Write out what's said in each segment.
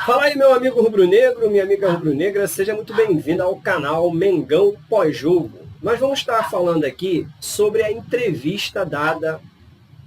Fala aí, meu amigo rubro-negro, minha amiga rubro-negra, seja muito bem-vindo ao canal Mengão Pós-Jogo. Nós vamos estar falando aqui sobre a entrevista dada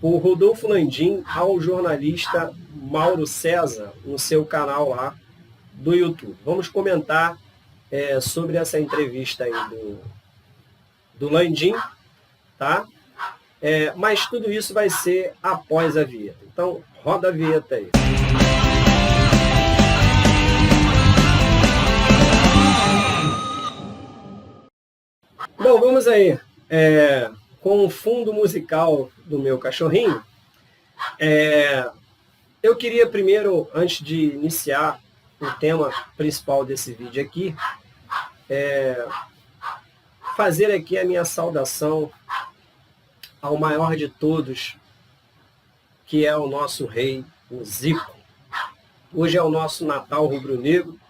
por Rodolfo Landim ao jornalista Mauro César no seu canal lá do YouTube. Vamos comentar sobre essa entrevista aí do Landim, tá? Mas tudo isso vai ser após a vinheta. Então, roda a vinheta aí. Bom, vamos aí. Com o fundo musical do meu cachorrinho, eu queria primeiro, antes de iniciar o tema principal desse vídeo aqui, fazer aqui a minha saudação ao maior de todos, que é o nosso rei, o Zico. Hoje é o nosso Natal rubro-negro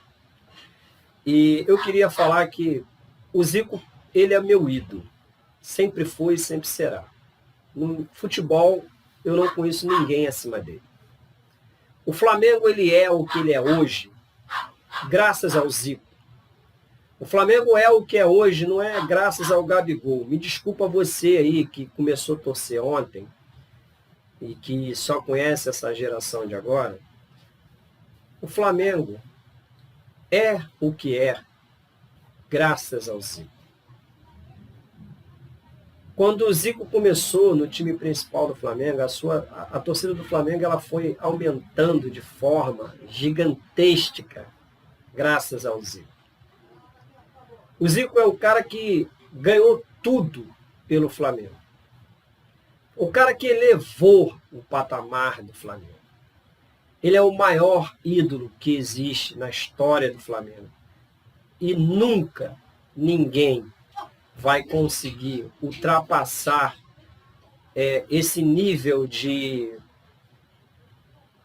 e eu queria falar que o Zico, ele é meu ídolo. Sempre foi e sempre será. No futebol, eu não conheço ninguém acima dele. O Flamengo, ele é o que ele é hoje, graças ao Zico. O Flamengo é o que é hoje, não é graças ao Gabigol. Me desculpa você aí que começou a torcer ontem e que só conhece essa geração de agora. O Flamengo é o que é graças ao Zico. Quando o Zico começou no time principal do Flamengo, a torcida do Flamengo ela foi aumentando de forma gigantesca, graças ao Zico. O Zico é o cara que ganhou tudo pelo Flamengo. O cara que elevou o patamar do Flamengo. Ele é o maior ídolo que existe na história do Flamengo. E nunca ninguém vai conseguir ultrapassar esse nível de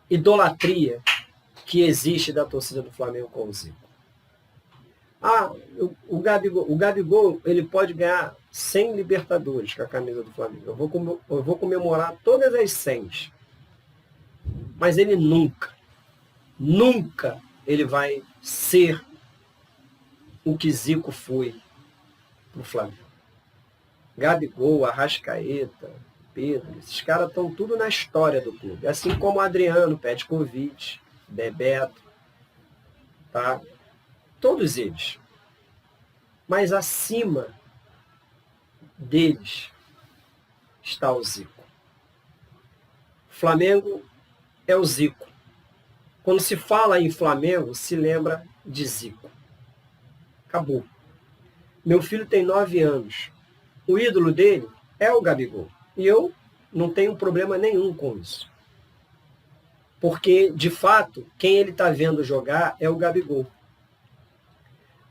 idolatria que existe da torcida do Flamengo com o Zico. O Gabigol ele pode ganhar 100 Libertadores com a camisa do Flamengo. Eu vou comemorar todas as 100. Mas ele nunca ele vai ser o que Zico foi para o Flamengo. Gabigol, Arrascaeta, Pedro, esses caras estão tudo na história do clube. Assim como Adriano, Petkovic, Bebeto, tá? Todos eles. Mas acima deles está o Zico. O Flamengo é o Zico. Quando se fala em Flamengo, se lembra de Zico. Acabou. Meu filho tem 9 anos. O ídolo dele é o Gabigol. E eu não tenho problema nenhum com isso. Porque, de fato, quem ele está vendo jogar é o Gabigol.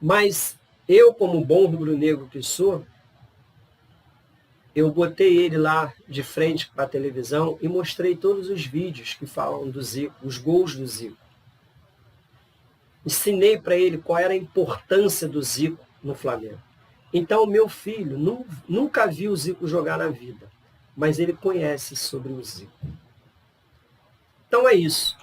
Mas eu, como bom rubro-negro que sou, eu botei ele lá de frente para a televisão e mostrei todos os vídeos que falam do Zico, os gols do Zico. Ensinei para ele qual era a importância do Zico no Flamengo. Então, meu filho nunca viu o Zico jogar na vida, mas ele conhece sobre o Zico. Então é isso.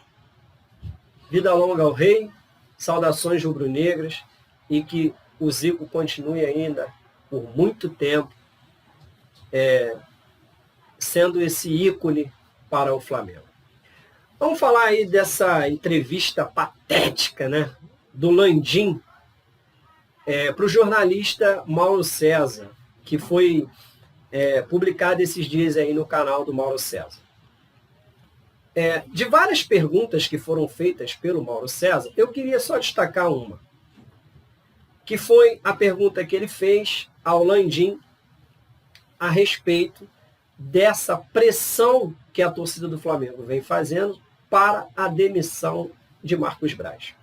Vida longa ao rei, saudações rubro-negras e que o Zico continue ainda por muito tempo sendo esse ícone para o Flamengo. Vamos falar aí dessa entrevista patética, né, do Landim para o jornalista Mauro César, que foi publicada esses dias aí no canal do Mauro César. De várias perguntas que foram feitas pelo Mauro César, eu queria só destacar uma, que foi a pergunta que ele fez ao Landim a respeito dessa pressão que a torcida do Flamengo vem fazendo para a demissão de Marcos Braz.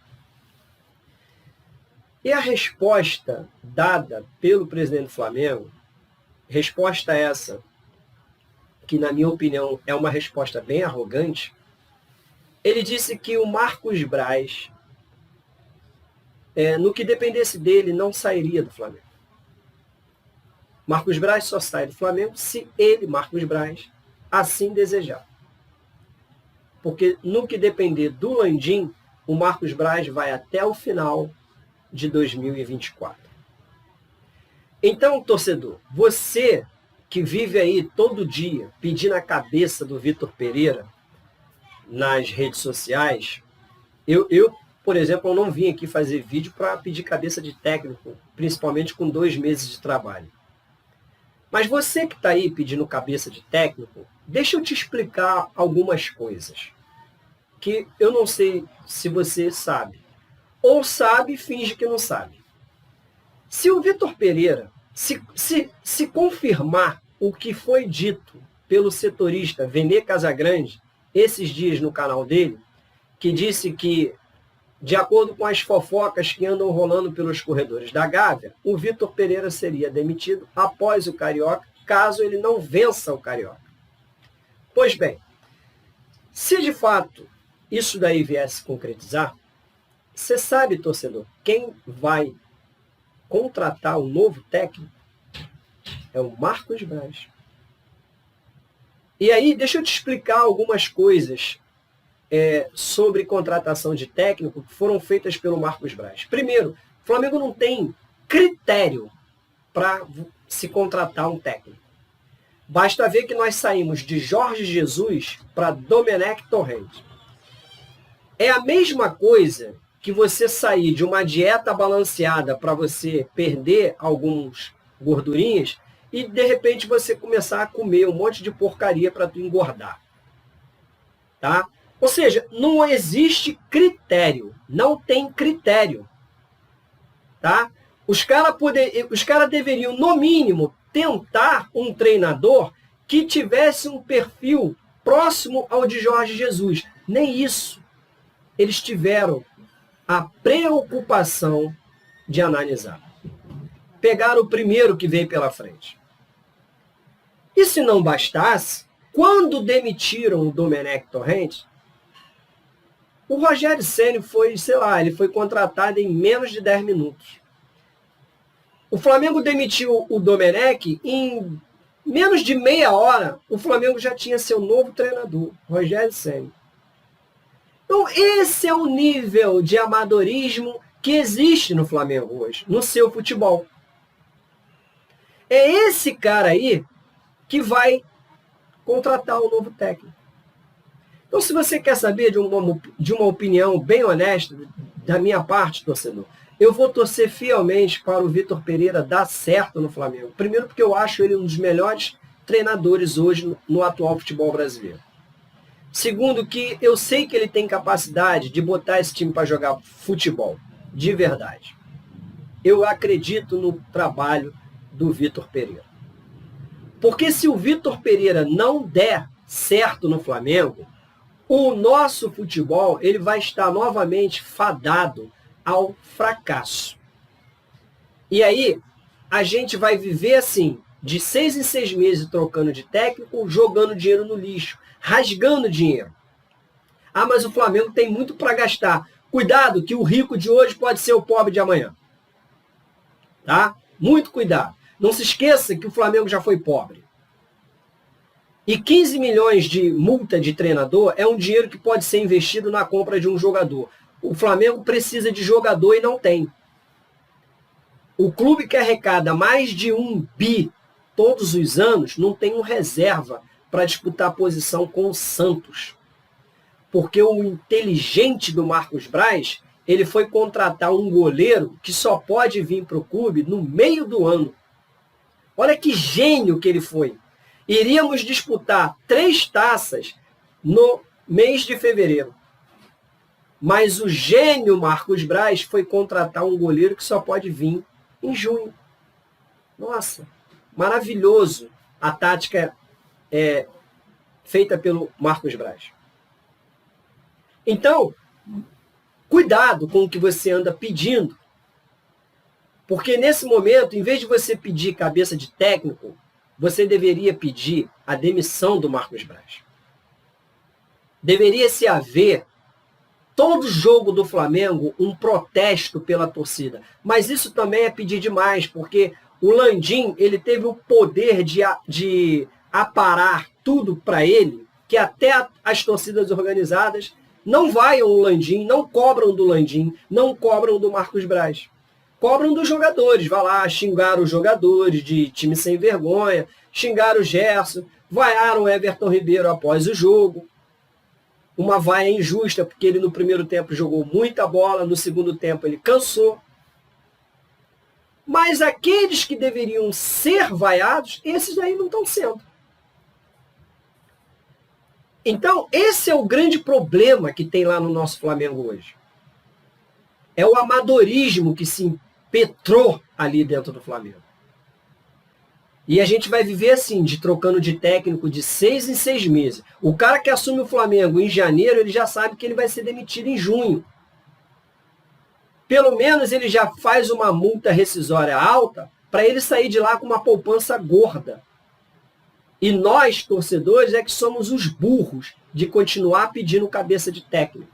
E a resposta dada pelo presidente do Flamengo, resposta essa, que na minha opinião é uma resposta bem arrogante, ele disse que o Marcos Braz, no que dependesse dele, não sairia do Flamengo. Marcos Braz só sai do Flamengo se ele, Marcos Braz, assim desejar. Porque no que depender do Landim, o Marcos Braz vai até o final de 2024. Então, torcedor, você que vive aí todo dia pedindo a cabeça do Vitor Pereira nas redes sociais, eu, por exemplo, eu não vim aqui fazer vídeo para pedir cabeça de técnico, principalmente com 2 meses de trabalho. Mas você que está aí pedindo cabeça de técnico, deixa eu te explicar algumas coisas que eu não sei se você sabe. Ou sabe e finge que não sabe. Se o Vitor Pereira, se confirmar o que foi dito pelo setorista Vene Casagrande esses dias no canal dele, que disse que, de acordo com as fofocas que andam rolando pelos corredores da Gávea, o Vitor Pereira seria demitido após o Carioca, caso ele não vença o Carioca. Pois bem, se de fato isso daí viesse se concretizar, você sabe, torcedor, quem vai contratar o novo técnico? É o Marcos Braz. E aí, deixa eu te explicar algumas coisas sobre contratação de técnico que foram feitas pelo Marcos Braz. Primeiro, o Flamengo não tem critério para se contratar um técnico. Basta ver que nós saímos de Jorge Jesus para Domenech Torrent. É a mesma coisa que você sair de uma dieta balanceada para você perder alguns gordurinhas e, de repente, você começar a comer um monte de porcaria para tu engordar. Tá? Ou seja, não existe critério. Não tem critério. Tá? Os caras deveriam, no mínimo, tentar um treinador que tivesse um perfil próximo ao de Jorge Jesus. Nem isso. Eles tiveram a preocupação de analisar. Pegaram o primeiro que veio pela frente. E se não bastasse, quando demitiram o Domenech Torrent, o Rogério Ceni foi, ele foi contratado em menos de 10 minutos. O Flamengo demitiu o Domenech em menos de meia hora, o Flamengo já tinha seu novo treinador, Rogério Ceni. Então, esse é o nível de amadorismo que existe no Flamengo hoje, no seu futebol. É esse cara aí que vai contratar o novo técnico. Então, se você quer saber de uma opinião bem honesta da minha parte, torcedor, eu vou torcer fielmente para o Vitor Pereira dar certo no Flamengo. Primeiro porque eu acho ele um dos melhores treinadores hoje no atual futebol brasileiro. Segundo, que eu sei que ele tem capacidade de botar esse time para jogar futebol, de verdade. Eu acredito no trabalho do Vitor Pereira. Porque se o Vitor Pereira não der certo no Flamengo, o nosso futebol ele vai estar novamente fadado ao fracasso. E aí, a gente vai viver assim, de 6 em 6 meses trocando de técnico, jogando dinheiro no lixo, rasgando dinheiro. Ah, mas o Flamengo tem muito para gastar. Cuidado, que o rico de hoje pode ser o pobre de amanhã. Tá? Muito cuidado. Não se esqueça que o Flamengo já foi pobre. E 15 milhões de multa de treinador é um dinheiro que pode ser investido na compra de um jogador. O Flamengo precisa de jogador e não tem. O clube que arrecada mais de 1 bi todos os anos não tem um reserva para disputar a posição com o Santos. Porque o inteligente do Marcos Braz, ele foi contratar um goleiro que só pode vir para o clube no meio do ano. Olha que gênio que ele foi. Iríamos disputar 3 taças no mês de fevereiro. Mas o gênio Marcos Braz foi contratar um goleiro que só pode vir em junho. Nossa, maravilhoso a tática feita pelo Marcos Braz. Então, cuidado com o que você anda pedindo. Porque nesse momento, em vez de você pedir cabeça de técnico, você deveria pedir a demissão do Marcos Braz. Deveria se haver todo jogo do Flamengo um protesto pela torcida. Mas isso também é pedir demais, porque o Landim ele teve o poder de aparar tudo para ele, que até as torcidas organizadas não vaiam o Landim, não cobram do Landim, não cobram do Marcos Braz. Cobram dos jogadores, vai lá xingar os jogadores de time sem vergonha, xingar o Gerson, vaiaram o Everton Ribeiro após o jogo. Uma vaia injusta, porque ele no primeiro tempo jogou muita bola, no segundo tempo ele cansou. Mas aqueles que deveriam ser vaiados, esses aí não estão sendo. Então, esse é o grande problema que tem lá no nosso Flamengo hoje. É o amadorismo que se impetrou ali dentro do Flamengo. E a gente vai viver assim, de trocando de técnico de 6 em 6 meses. O cara que assume o Flamengo em janeiro, ele já sabe que ele vai ser demitido em junho. Pelo menos ele já faz uma multa rescisória alta para ele sair de lá com uma poupança gorda. E nós, torcedores, é que somos os burros de continuar pedindo cabeça de técnico.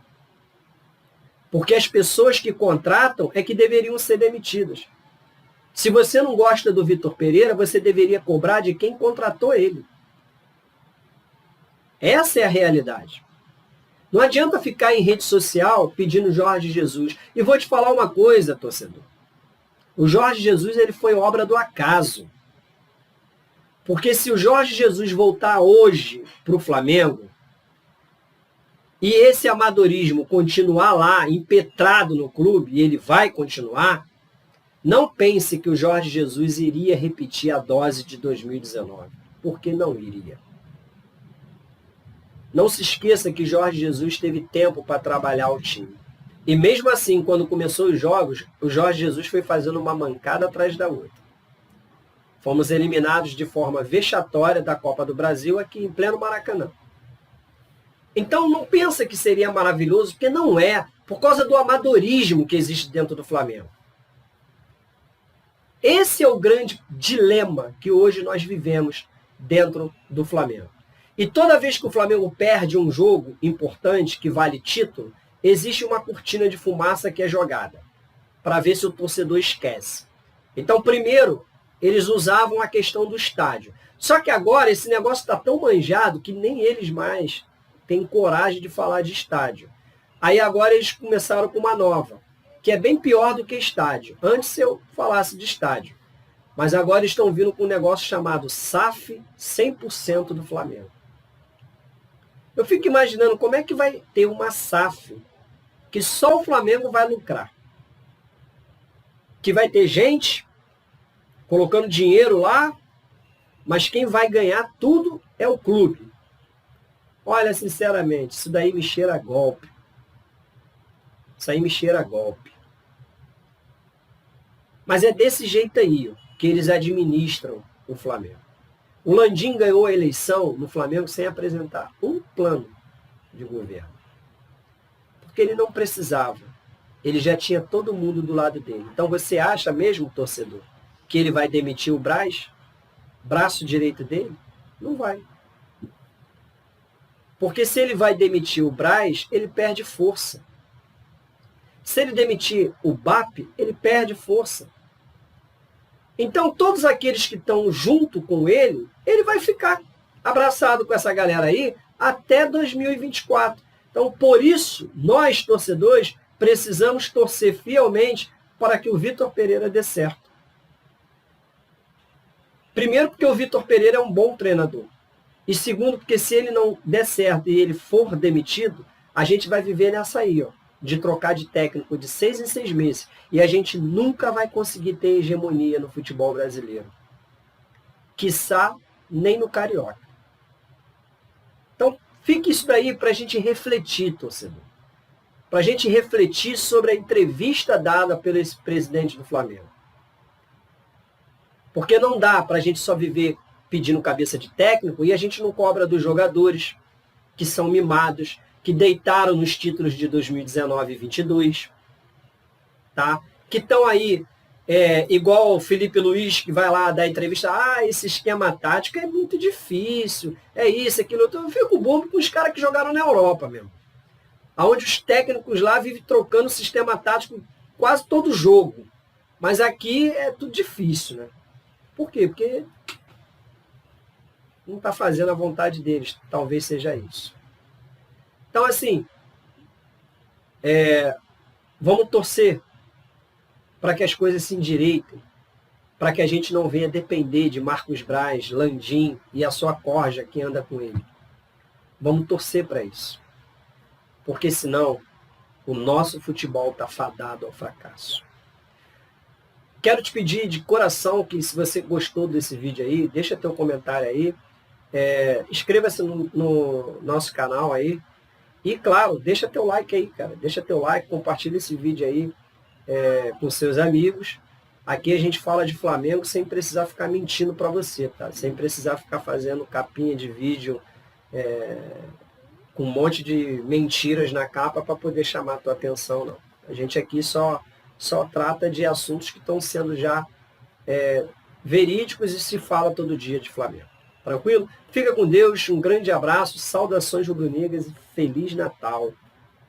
Porque as pessoas que contratam é que deveriam ser demitidas. Se você não gosta do Vitor Pereira, você deveria cobrar de quem contratou ele. Essa é a realidade. Não adianta ficar em rede social pedindo Jorge Jesus. E vou te falar uma coisa, torcedor. O Jorge Jesus ele foi obra do acaso. Porque se o Jorge Jesus voltar hoje para o Flamengo, e esse amadorismo continuar lá, impetrado no clube, e ele vai continuar, não pense que o Jorge Jesus iria repetir a dose de 2019. Porque não iria. Não se esqueça que Jorge Jesus teve tempo para trabalhar o time. E mesmo assim, quando começou os jogos, o Jorge Jesus foi fazendo uma mancada atrás da outra. Fomos eliminados de forma vexatória da Copa do Brasil aqui em pleno Maracanã. Então não pensa que seria maravilhoso, porque não é, por causa do amadorismo que existe dentro do Flamengo. Esse é o grande dilema que hoje nós vivemos dentro do Flamengo. E toda vez que o Flamengo perde um jogo importante, que vale título, existe uma cortina de fumaça que é jogada, para ver se o torcedor esquece. Então, primeiro, eles usavam a questão do estádio. Só que agora esse negócio está tão manjado que nem eles mais têm coragem de falar de estádio. Aí agora eles começaram com uma nova, que é bem pior do que estádio. Antes eu falasse de estádio. Mas agora estão vindo com um negócio chamado SAF 100% do Flamengo. Eu fico imaginando como é que vai ter uma SAF que só o Flamengo vai lucrar. Que vai ter gente colocando dinheiro lá, mas quem vai ganhar tudo é o clube. Olha, sinceramente, isso daí me cheira a golpe. Isso aí me cheira a golpe. Mas é desse jeito aí, ó, que eles administram o Flamengo. O Landim ganhou a eleição no Flamengo sem apresentar um plano de governo. Porque ele não precisava. Ele já tinha todo mundo do lado dele. Então você acha mesmo, torcedor, que ele vai demitir o Braz? Braço direito dele? Não vai. Porque se ele vai demitir o Braz, ele perde força. Se ele demitir o BAP, ele perde força. Então, todos aqueles que estão junto com ele, ele vai ficar abraçado com essa galera aí até 2024. Então, por isso, nós, torcedores, precisamos torcer fielmente para que o Vitor Pereira dê certo. Primeiro, porque o Vitor Pereira é um bom treinador. E segundo, porque se ele não der certo e ele for demitido, a gente vai viver nessa aí, ó, de trocar de técnico de 6 em 6 meses. E a gente nunca vai conseguir ter hegemonia no futebol brasileiro. Quiçá nem no Carioca. Então, fique isso daí para a gente refletir, torcedor. Para a gente refletir sobre a entrevista dada pelo presidente do Flamengo. Porque não dá para a gente só viver pedindo cabeça de técnico e a gente não cobra dos jogadores que são mimados, que deitaram nos títulos de 2019 e 2022, tá? Que estão aí, igual o Felipe Luiz, que vai lá dar entrevista, esse esquema tático é muito difícil, é isso, aquilo. Eu fico bobo com os caras que jogaram na Europa mesmo. Onde os técnicos lá vivem trocando sistema tático quase todo jogo. Mas aqui é tudo difícil, né? Por quê? Porque não está fazendo a vontade deles. Talvez seja isso. Então, assim, Vamos torcer para que as coisas se endireitem, para que a gente não venha depender de Marcos Braz, Landim e a sua corja que anda com ele. Vamos torcer para isso. Porque senão o nosso futebol está fadado ao fracasso. Quero te pedir de coração que, se você gostou desse vídeo aí, deixa teu comentário aí, inscreva-se no nosso canal aí, e claro, deixa teu like aí, cara, deixa teu like, compartilha esse vídeo aí com seus amigos. Aqui a gente fala de Flamengo sem precisar ficar mentindo para você, tá? Sem precisar ficar fazendo capinha de vídeo com um monte de mentiras na capa para poder chamar a tua atenção, não. A gente aqui só trata de assuntos que estão sendo já verídicos e se fala todo dia de Flamengo. Tranquilo? Fica com Deus, um grande abraço, saudações rubro-negras e Feliz Natal,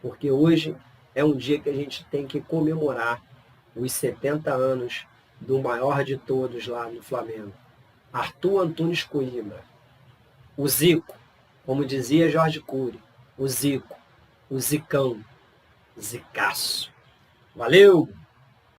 porque hoje é um dia que a gente tem que comemorar os 70 anos do maior de todos lá no Flamengo, Arthur Antunes Coimbra, o Zico, como dizia Jorge Cury, o Zico, o Zicão, Zicaço. Valeu!